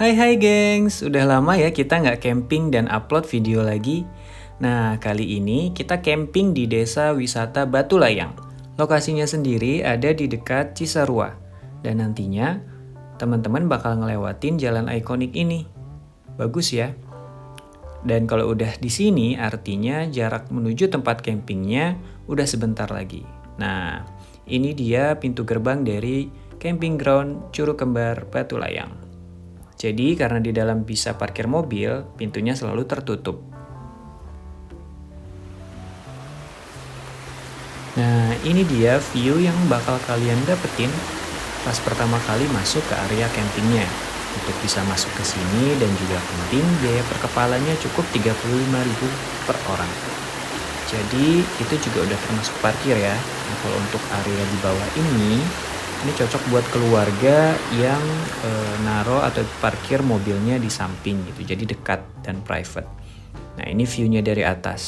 Hai hai gengs, udah lama ya kita nggak camping dan upload video lagi. Nah, kali ini kita camping di desa wisata Batu Layang. Lokasinya sendiri ada di dekat Cisarua. Dan nantinya teman-teman bakal ngelewatin jalan ikonik ini. Bagus ya. Dan kalau udah di sini artinya jarak menuju tempat campingnya udah sebentar lagi. Nah, ini dia pintu gerbang dari camping ground Curug Kembar Batu Layang. Jadi karena di dalam bisa parkir mobil, pintunya selalu tertutup. Nah, ini dia view yang bakal kalian dapetin pas pertama kali masuk ke area campingnya. Untuk bisa masuk ke sini dan juga camping, biaya per kepalanya cukup 35.000 per orang. Jadi itu juga udah termasuk parkir ya. Nah, kalau untuk area di bawah ini cocok buat keluarga yang naro atau parkir mobilnya di samping gitu, jadi dekat dan private. Nah, ini view-nya dari atas.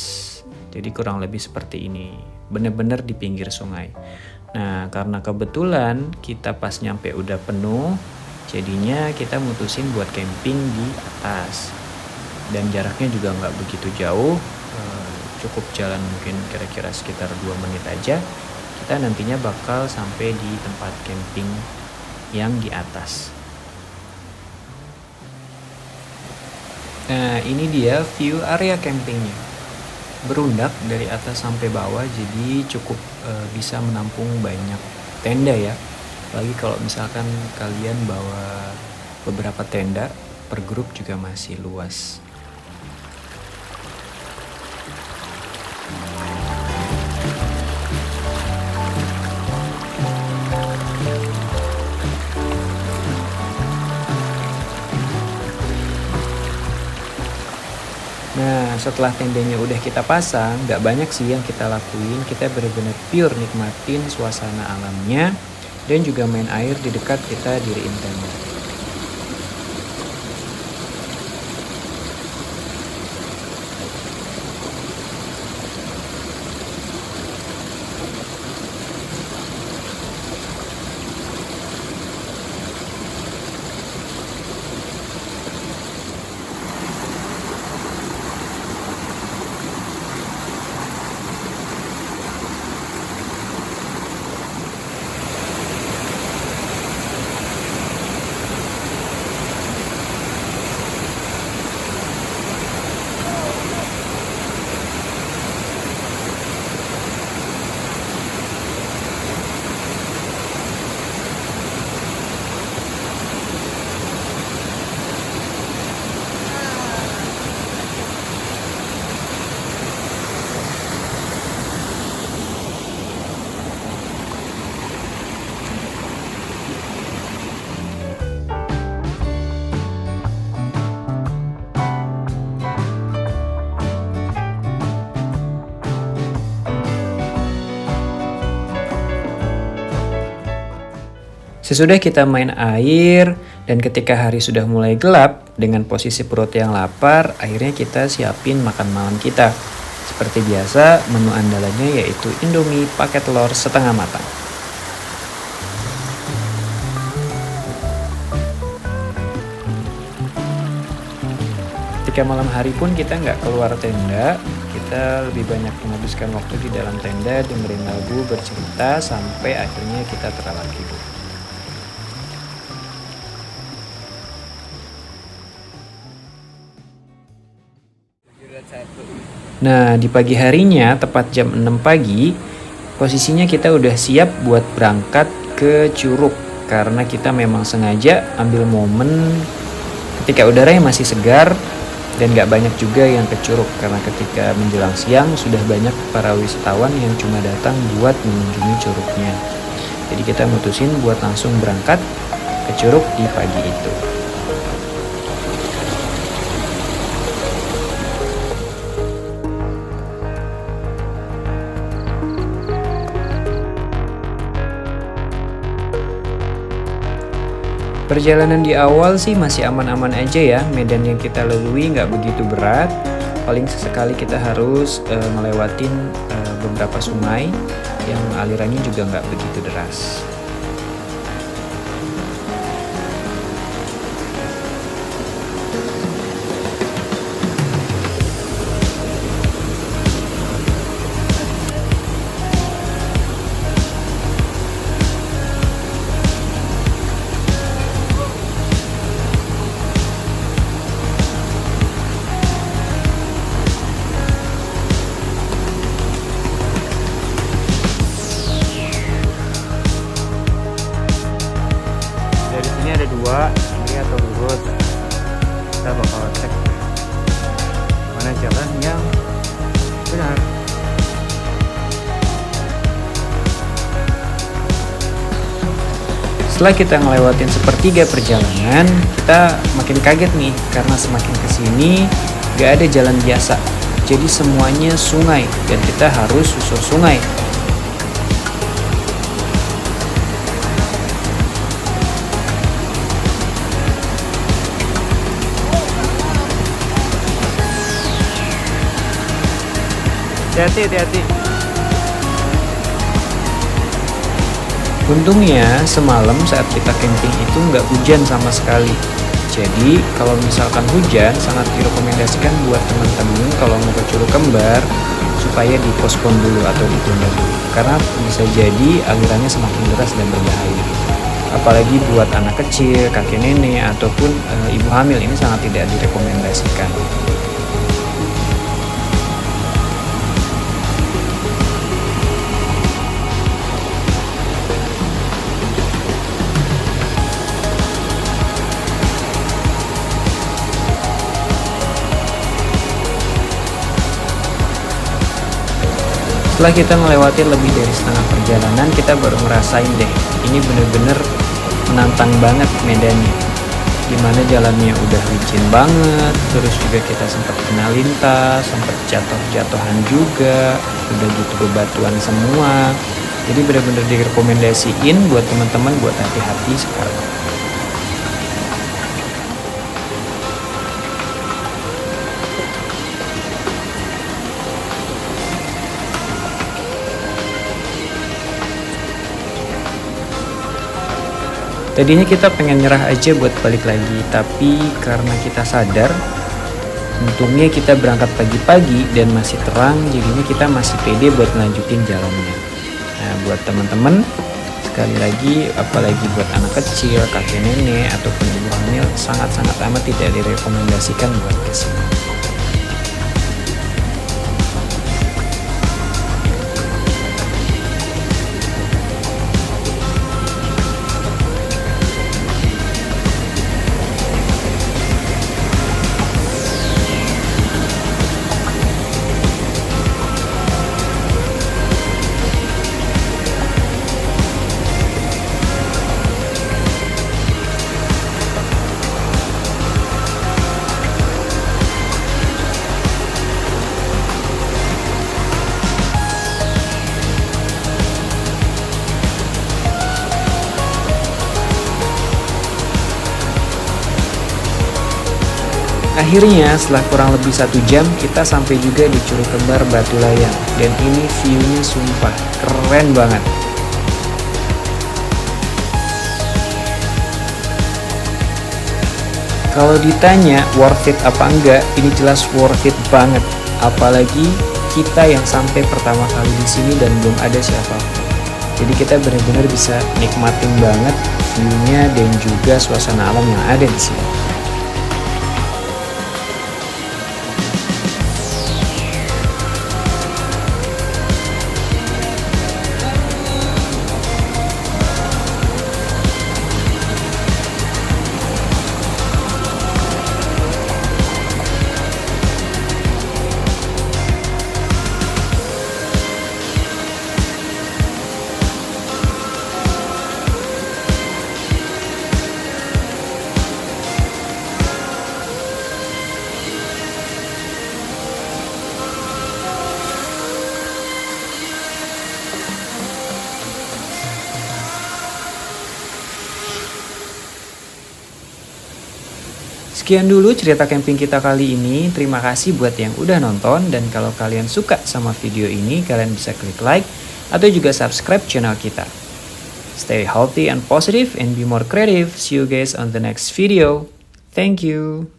Jadi kurang lebih seperti ini, bener-bener di pinggir sungai. Nah, karena kebetulan kita pas nyampe udah penuh, jadinya kita mutusin buat camping di atas. Dan jaraknya juga nggak begitu jauh, cukup jalan mungkin kira-kira sekitar 2 menit aja. Kita nantinya bakal sampai di tempat camping yang di atas. Nah, ini dia view area campingnya. Berundak dari atas sampai bawah, jadi cukup bisa menampung banyak tenda ya. Apalagi kalau misalkan kalian bawa beberapa tenda, per grup juga masih luas. Nah, setelah tendanya udah kita pasang, nggak banyak sih yang kita lakuin. Kita benar-benar pure nikmatin suasana alamnya dan juga main air di dekat kita diriin tenda. Sesudah kita main air dan ketika hari sudah mulai gelap, dengan posisi perut yang lapar, akhirnya kita siapin makan malam kita. Seperti biasa, menu andalannya yaitu Indomie pakai telur setengah matang. Ketika malam hari pun kita nggak keluar tenda, kita lebih banyak menghabiskan waktu di dalam tenda, dengerin lagu, bercerita, sampai akhirnya kita terlelap tidur. Nah, di pagi harinya, tepat jam 6 pagi, posisinya kita udah siap buat berangkat ke Curug. Karena kita memang sengaja ambil momen ketika udaranya masih segar dan gak banyak juga yang ke Curug. Karena ketika menjelang siang, sudah banyak para wisatawan yang cuma datang buat mengunjungi curugnya. Jadi kita mutusin buat langsung berangkat ke Curug di pagi itu. Perjalanan di awal sih masih aman-aman aja ya, medan yang kita lalui nggak begitu berat. Paling sesekali kita harus ngelewatin beberapa sungai yang alirannya juga nggak begitu deras. Ini ada dua, kiri atau lurus. Kita bakal cek mana jalan yang benar. Setelah kita ngelewatin sepertiga perjalanan, kita makin kaget nih karena semakin kesini gak ada jalan biasa. Jadi semuanya sungai dan kita harus susur sungai. Hati-hati. Untungnya semalam saat kita camping itu nggak hujan sama sekali. Jadi kalau misalkan hujan sangat direkomendasikan buat teman-teman kalau mau ke Curug Kembar supaya dipospon dulu atau ditunda dulu. Karena bisa jadi alirannya semakin deras dan berbahaya. Apalagi buat anak kecil, kakek nenek, ataupun ibu hamil ini sangat tidak direkomendasikan. Setelah kita melewati lebih dari setengah perjalanan, kita baru ngerasain deh, ini bener-bener menantang banget medannya. Dimana jalannya udah licin banget, terus juga kita sempat kena lintas, sempat jatuh-jatuhan juga, udah gitu bebatuan semua. Jadi bener-bener direkomendasiin buat teman-teman buat hati-hati sekarang. Tadinya kita pengen nyerah aja buat balik lagi, tapi karena kita sadar, untungnya kita berangkat pagi-pagi dan masih terang, jadinya kita masih pede buat lanjutin jalannya. Nah, buat teman-teman, sekali lagi, apalagi buat anak kecil, kakek nenek, ataupun ibu hamil, sangat-sangat amat tidak direkomendasikan buat kesini. Akhirnya setelah kurang lebih 1 jam kita sampai juga di Curug Kembar Batu Layang, dan ini view-nya sumpah keren banget. Kalau ditanya worth it apa enggak, ini jelas worth it banget. Apalagi kita yang sampai pertama kali di sini dan belum ada siapapun. Jadi kita benar-benar bisa nikmatin banget view-nya dan juga suasana alam yang ada di sini. Sekian dulu cerita camping kita kali ini. Terima kasih buat yang udah nonton, dan kalau kalian suka sama video ini, kalian bisa klik like atau juga subscribe channel kita. Stay healthy and positive and be more creative. See you guys on the next video. Thank you.